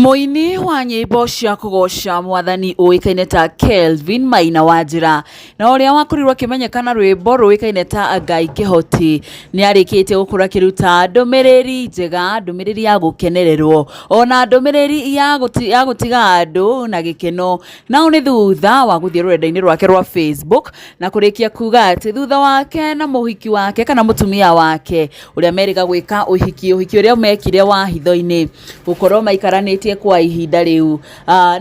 Muini wa nyimbo cia kugoca mwathani uikaine ta Kelvin Maina wajira na uria wakorirwo akimenyekana rwimbo ruikaine ta Ngai Kihoti ni arikite gukura kiruta ndumiriri njega, ndumiriri ya gukenererwo ona ndumiriri ya gutiga andu na gikeno. Na ni thutha wa guthie rurenda-ini rwake rwa Facebook na kurikia kuga ati thutha wake na muhiki wake kana mutumia wake uria meriga gwika uhiki uria mekire wa hitho-ini gukorwo maikarani kwa ihinda riu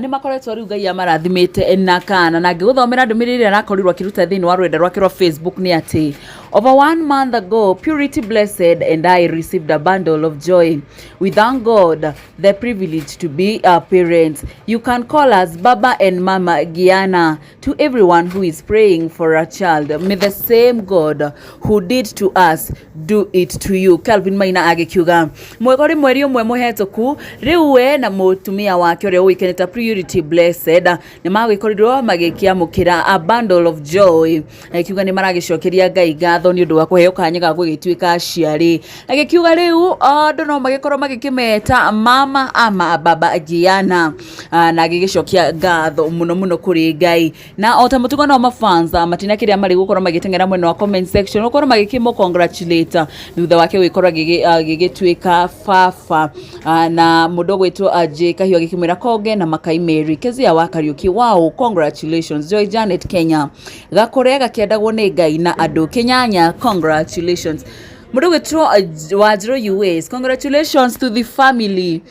ni makoretwo riu Ngai amarathimite na kana na ngiguthomera ndumiriri arakorirwo kiruta thini wa rwenda rwake rwa Facebook ni ati over 1 month ago, Purity blessed and I received a bundle of joy. We thank God the privilege to be our parents. You can call us Baba and Mama Giana. To everyone who is praying for a child, may the same God who did to us do it to you. Kelvin Maina agikiuga mwegori mweri umwe muhetoku riu we na mutumia wake uria uikene ta Purity blessed ni magikorirwo magikia mukira a bundle of joy. Akiuga ni maragicokeria Ngai gatho ni undu wa kuheo kanya ga gugituika aciari. Agikiuga riu andu no magikorwo magikimeta mama ama baba Giana na agigicokia gatho muno kuri Ngai. Na ota mutugo no mafanza matina kiria mari gukorwo magitengera mwena wa comment section gukorwo magikimo congratulate thutha wake wikorwo gigituika fafa na mundu gwitwo aje kahio gikimwira konge na Makai Mary kezia wa Kariuki. Wow, congratulations Joy Janet Kenya gakore gakiendagwo ni Ngai na andu Kenyanya. Congratulations mundu gwitwo wajiro US. Congratulations to the family.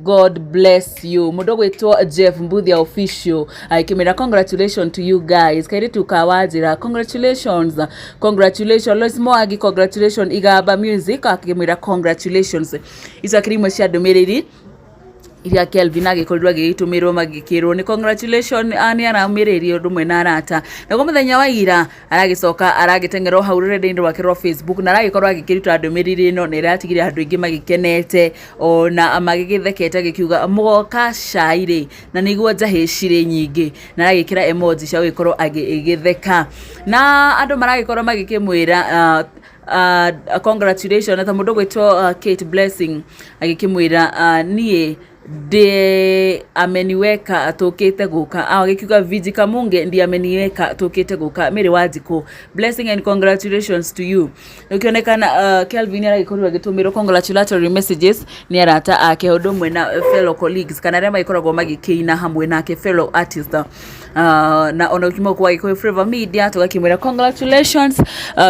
God bless you. Mundu gwitwo Jeff Mbuthia official ikimira congratulations to you guys. Kaire tukawajira congratulations. Lois Moagi congratulations. Igaba Music akimira congratulations. Isakirimo cia ndumiriri iria Kelvin agikorirwo agitumirwo magikirwo ni congratulations ani araumiririo ndumwe na arata na go muthenya wa ira aragicoka aragitengerwo hau rurenda-ini rwake rwa Facebook na aragikorwo agikiruta ndumiriri ino ni iratigire andu ingi magikenete ona magigithekete gikiuga mugoka shairi na niguo njahicire nyingi na aragikira emoji cia gikorwo agigitheka na andu maragikorwo magikimwira congratulations na mundu gwitwo Kate Blessing agikimwira nie de ameniweka atukite guka agikiuga Viji Kamunge ndi ameniweka atukite guka Mary Wajiko blessing and congratulations to you. Ukionekana Kelvin aragikorwo agitumira congratulatory messages ni arata ake hodumwe na fellow colleagues kana rema ikoragwo magikina hamwe nake fellow artist na ona ukimo kwa iko Forever Media tugakimwira congratulations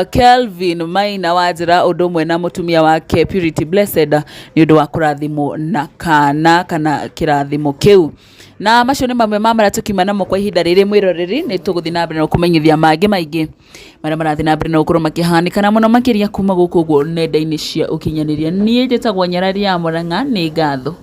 Kelvin Maina wajira udumwe na mutumia wake Purity blessed ni undu wa kurathimo na kana kirathimo kiu na macio ni mamwe mamara tukimana mo kwa ihinda riri mwiroreri ni tuguthi na mbere no kumenyithia mangi maingi mara marathi na mbere no gukorwo makihanikana muno makiria kuma guku nenda-ini cia ukinyaniria nie njitagwo Nyarari ya Murang'a ni ngatho.